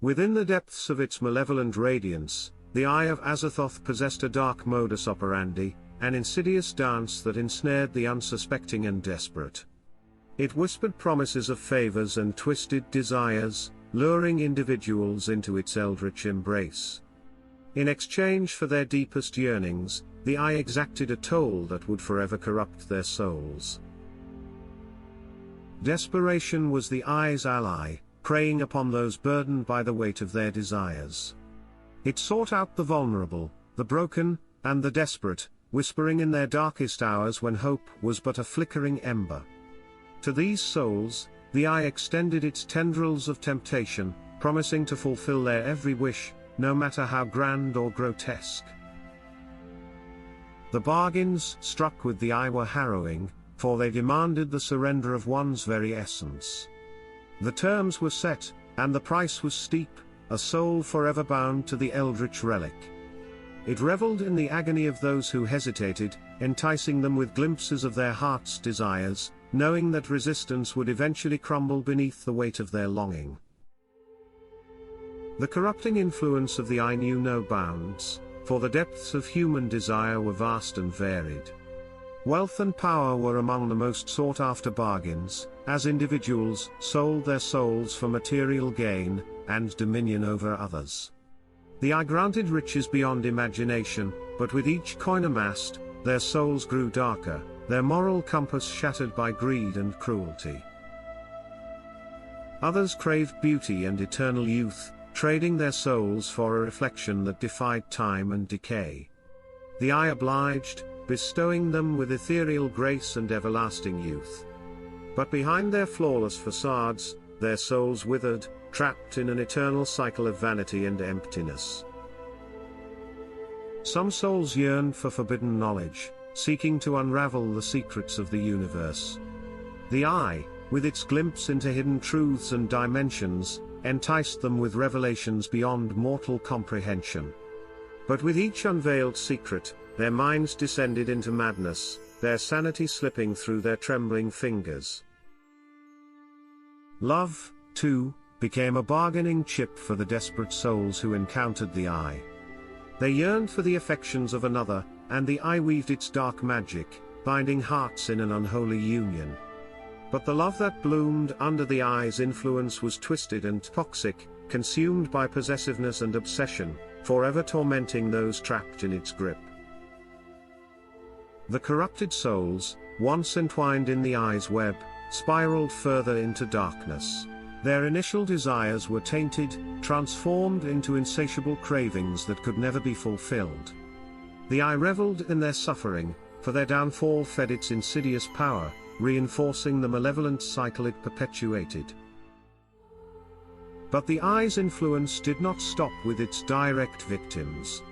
Within the depths of its malevolent radiance, the Eye of Azathoth possessed a dark modus operandi, an insidious dance that ensnared the unsuspecting and desperate. It whispered promises of favors and twisted desires, luring individuals into its eldritch embrace. In exchange for their deepest yearnings, the Eye exacted a toll that would forever corrupt their souls. Desperation was the Eye's ally, preying upon those burdened by the weight of their desires. It sought out the vulnerable, the broken, and the desperate, whispering in their darkest hours when hope was but a flickering ember. To these souls, the Eye extended its tendrils of temptation, promising to fulfill their every wish, no matter how grand or grotesque. The bargains struck with the Eye were harrowing, for they demanded the surrender of one's very essence. The terms were set, and the price was steep, a soul forever bound to the Eldritch Relic. It reveled in the agony of those who hesitated, enticing them with glimpses of their heart's desires, knowing that resistance would eventually crumble beneath the weight of their longing. The corrupting influence of the Eye knew no bounds, for the depths of human desire were vast and varied. Wealth and power were among the most sought-after bargains, as individuals sold their souls for material gain, and dominion over others. The Eye granted riches beyond imagination, but with each coin amassed, their souls grew darker, their moral compass shattered by greed and cruelty. Others craved beauty and eternal youth, trading their souls for a reflection that defied time and decay. The Eye obliged, bestowing them with ethereal grace and everlasting youth. But behind their flawless facades, their souls withered, trapped in an eternal cycle of vanity and emptiness. Some souls yearned for forbidden knowledge, seeking to unravel the secrets of the universe. The Eye, with its glimpse into hidden truths and dimensions, enticed them with revelations beyond mortal comprehension. But with each unveiled secret, their minds descended into madness, their sanity slipping through their trembling fingers. Love, too, became a bargaining chip for the desperate souls who encountered the Eye. They yearned for the affections of another, and the Eye weaved its dark magic, binding hearts in an unholy union. But the love that bloomed under the Eye's influence was twisted and toxic, consumed by possessiveness and obsession, forever tormenting those trapped in its grip. The corrupted souls, once entwined in the Eye's web, spiraled further into darkness. Their initial desires were tainted, transformed into insatiable cravings that could never be fulfilled. The Eye reveled in their suffering, for their downfall fed its insidious power, reinforcing the malevolent cycle it perpetuated. But the Eye's influence did not stop with its direct victims.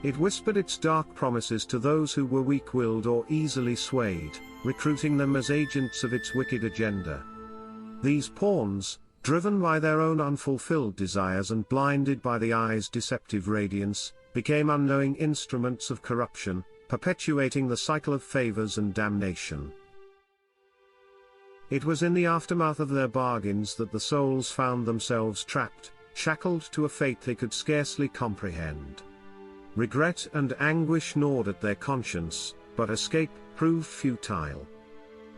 It whispered its dark promises to those who were weak-willed or easily swayed, recruiting them as agents of its wicked agenda. These pawns, driven by their own unfulfilled desires and blinded by the Eye's deceptive radiance, became unknowing instruments of corruption, perpetuating the cycle of favors and damnation. It was in the aftermath of their bargains that the souls found themselves trapped, shackled to a fate they could scarcely comprehend. Regret and anguish gnawed at their conscience, but escape proved futile.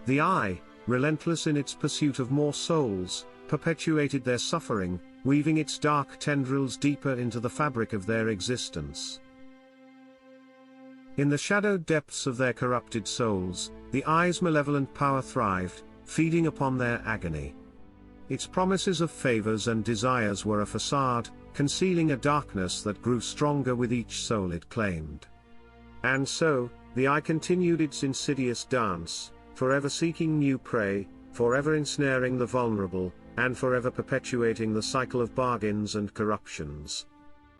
The Eye, relentless in its pursuit of more souls, perpetuated their suffering, weaving its dark tendrils deeper into the fabric of their existence. In the shadowed depths of their corrupted souls, the Eye's malevolent power thrived, feeding upon their agony. Its promises of favors and desires were a facade, concealing a darkness that grew stronger with each soul it claimed. And so, the Eye continued its insidious dance, forever seeking new prey, forever ensnaring the vulnerable, and forever perpetuating the cycle of bargains and corruptions.